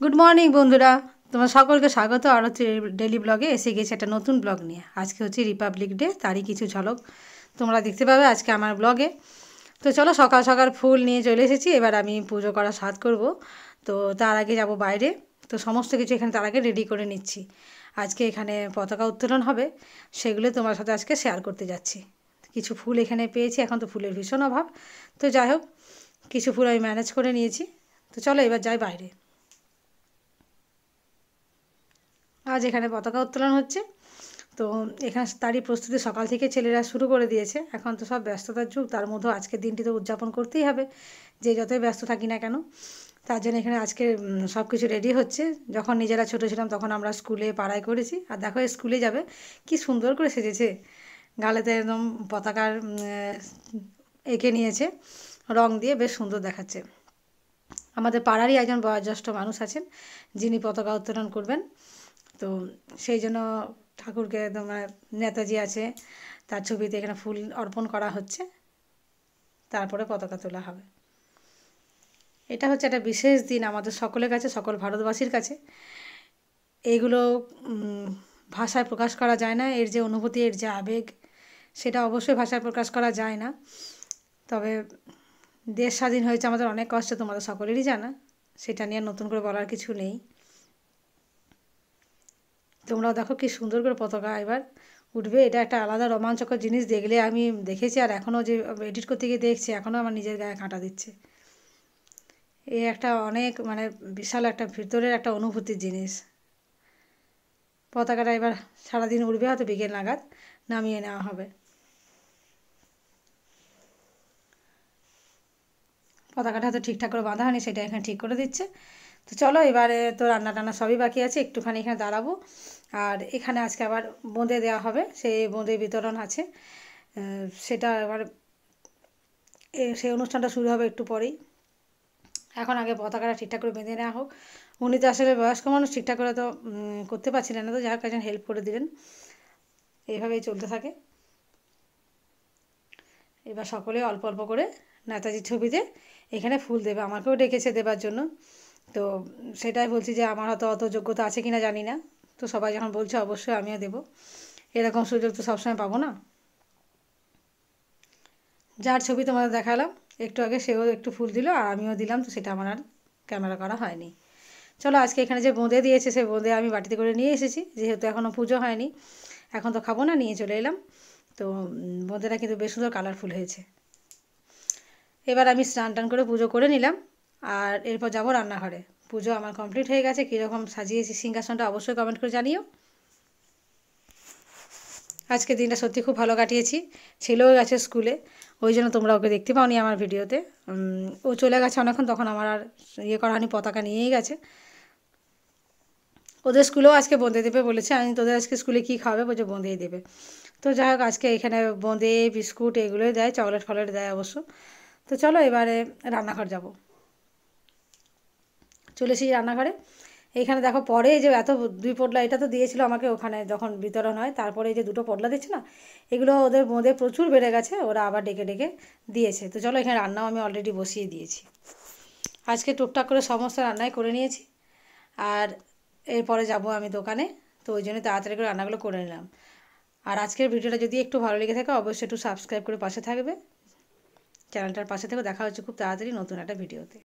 Good morning বন্ধুরা, তোমার সকলকে স্বাগত আরও ডেলি ব্লগে এসে গেছে একটা নতুন ব্লগ নিয়ে। আজকে হচ্ছে রিপাবলিক ডে, তারই কিছু ঝলক তোমরা দেখতে পাবে আজকে আমার ব্লগে। তো চলো, সকাল সকাল ফুল নিয়ে চলে এসেছি। এবার আমি পুজো করা স্টার্ট করব। তো তার আগে যাব বাইরে। তো সমস্ত কিছু এখানে তার আগে রেডি করে নিচ্ছি। আজকে এখানে পতাকা উত্তোলন হবে, সেগুলো তোমার সাথে আজকে শেয়ার করতে যাচ্ছি। কিছু ফুল এখানে পেয়েছি, এখন তো ফুলের ভীষণ অভাব। তো যাই হোক, কিছু ফুল আমি ম্যানেজ করে নিয়েছি। তো চলো এবার যাই বাইরে। আজ এখানে পতাকা উত্তোলন হচ্ছে। তো এখানে তারই প্রস্তুতি সকাল থেকে ছেলেরা শুরু করে দিয়েছে। এখন তো সব ব্যস্ততার যুগ, তার মধ্যেও আজকের দিনটি তো উদযাপন করতেই হবে, যে যতই ব্যস্ত থাকি না কেন। তার জন্য এখানে আজকে সব কিছু রেডি হচ্ছে। যখন নিজেরা ছোটো ছিলাম তখন আমরা স্কুলে পাড়ায় করেছি। আর দেখো, স্কুলে যাবে কি সুন্দর করে সেজেছে, গালেতে একদম পতাকার এঁকে নিয়েছে রং দিয়ে, বেশ সুন্দর দেখাচ্ছে। আমাদের পাড়ারই একজন বয়োজ্যেষ্ঠ মানুষ আছেন, যিনি পতাকা উত্তোলন করবেন। তো সেই জন্য ঠাকুরকে তোমার নেতাজি আছে, তার ছবিতে এখানে ফুল অর্পণ করা হচ্ছে, তারপরে পতাকা তোলা হবে। এটা হচ্ছে একটা বিশেষ দিন আমাদের সকলের কাছে, সকল ভারতবাসীর কাছে। এইগুলো ভাষায় প্রকাশ করা যায় না। এর যে অনুভূতি, এর যে আবেগ, সেটা অবশ্যই ভাষায় প্রকাশ করা যায় না। তবে দেশ স্বাধীন হয়েছে আমাদের অনেক কষ্ট, তোমাদের সকলেরই জানা। সেটা নিয়ে নতুন করে বলার কিছু নেই। তোমরাও দেখো কি সুন্দর করে পতাকা এবার উঠবে। এটা একটা আলাদা রোমাঞ্চকর জিনিস, দেখলে আমি দেখেছি, আর এখনও যে এডিট করতে গিয়ে দেখছি, এখনও আমার নিজের গায়ে কাঁটা দিচ্ছে। এই একটা অনেক বিশাল একটা ভিতরের একটা অনুভূতির জিনিস। পতাকাটা এবার সারাদিন উড়বে, হয়তো বিকেল নাগাদ নামিয়ে নেওয়া হবে। পতাকাটা হয়তো ঠিকঠাক করে বাঁধা হয়নি, সেটা এখানে ঠিক করে দিচ্ছে। তো চলো, এবারে তো রান্না টান্না সবই বাকি আছে, একটুখানি এখানে দাঁড়াবো। আর এখানে আজকে আবার বোঁদে দেওয়া হবে, সেই বোঁদে বিতরণ আছে। সেটা এবার সেই অনুষ্ঠানটা শুরু হবে একটু পরেই। এখন আগে পতাকাটা ঠিকঠাক করে বেঁধে নেওয়া হোক। উনি তো আসলে বয়স্ক মানুষ, ঠিকঠাক করে তো করতে পারছিলেন না, তো যাই হোক একজন হেল্প করে দিলেন। এইভাবেই চলতে থাকে। এবার সকলে অল্প অল্প করে নেতাজির ছবিতে এখানে ফুল দেবে। আমাকেও ডেকেছে দেবার জন্য। তো সেটাই বলছি যে আমার হয়তো অত যোগ্যতা আছে কিনা জানি না। তো সবাই যখন বলছে, অবশ্যই আমিও দেবো। এরকম সুযোগ তো সবসময় পাবো না। যার ছবি তোমাদের দেখালাম একটু আগে, সেও একটু ফুল দিল আর আমিও দিলাম। তো সেটা আমার আর ক্যামেরা করা হয়নি। চলো, আজকে এখানে যে বোঁদে দিয়েছে, সেই বোঁদে আমি বাটিতে করে নিয়ে এসেছি, যেহেতু এখনও পুজো হয়নি। এখন তো খাবো না, নিয়ে চলে এলাম। তো বোঁদেটা কিন্তু বেশ সুন্দর কালারফুল হয়েছে। এবার আমি স্নান টান করে পুজো করে নিলাম, আর এরপর যাব রান্নাঘরে। পুজো আমার কমপ্লিট হয়ে গেছে। কীরকম সাজিয়েছি সিংহাসনটা অবশ্যই কমেন্ট করে জানিও। আজকে দিনটা সত্যি খুব ভালো কাটিয়েছি। ছেলেও গেছে স্কুলে, ওই জন্য তোমরা ওকে দেখতে পাওনি আমার ভিডিওতে। ও চলে গেছে অনেকক্ষণ, তখন আমার আর ইয়ে করা হয়নি, পতাকা নিয়েই গেছে। ওদের স্কুলেও আজকে বোঁদে দেবে বলেছে। আমি তোদের আজকে স্কুলে কী খাওয়াবে, বলছে বোঁদেই দেবে। তো যাই হোক, আজকে এখানে বোঁদে বিস্কুট এগুলোই দেয়, চকলেট ফলেট দেয় অবশ্য। তো চলো এবারে রান্নাঘর যাব। চলে এসেছি রান্নাঘরে। এইখানে দেখো, পরে এই যে এত 2 পোটলা এটা তো দিয়েছিল আমাকে ওখানে যখন বিতরণ হয়, তারপরে এই যে 2টো পোটলা দিচ্ছে না, এগুলো ওদের মধ্যে প্রচুর বেড়ে গেছে, ওরা আবার ডেকে ডেকে দিয়েছে। তো চলো, এখানে রান্নাও আমি অলরেডি বসিয়ে দিয়েছি। আজকে টুকটাক করে সমস্ত রান্নাই করে নিয়েছি। আর এরপরে যাব আমি দোকানে। তো ওই জন্য তাড়াতাড়ি করে রান্নাগুলো করে নিলাম। আর আজকের ভিডিওটা যদি একটু ভালো লেগে থাকে, অবশ্যই একটু সাবস্ক্রাইব করে পাশে থাকবে, চ্যানেলটার পাশে থেকে। দেখা হচ্ছে খুব তাড়াতাড়ি নতুন একটা ভিডিওতে।